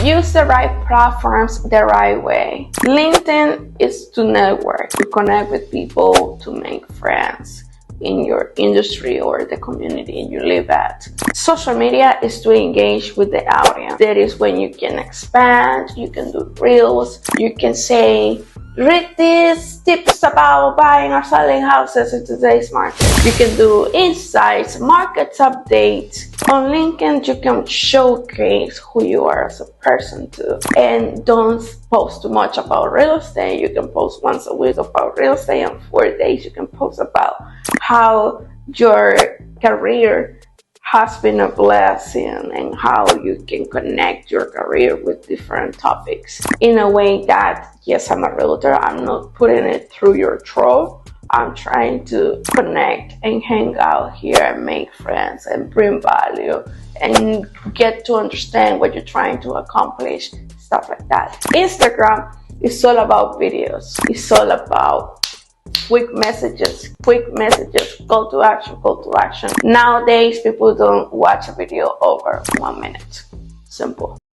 Use the right platforms the right way. LinkedIn is to network, to connect with people, to make friends in your industry or the community you live at. Social media is to engage with the audience. That is when you can expand, you can do reels, you can say, read these tips about buying or selling houses in today's market. You can do insights, market updates. On LinkedIn, you can showcase who you are as a person too. And don't post too much about real estate. You can post once a week about real estate, and 4 days you can post about how your career has been a blessing and how you can connect your career with different topics in a way that, yes, I'm a realtor, I'm not putting it through your throat. I'm trying to connect and hang out here and make friends and bring value and get to understand what you're trying to accomplish, stuff like that. Instagram is all about videos. It's all about quick messages, call to action. Nowadays, people don't watch a video over 1 minute. Simple.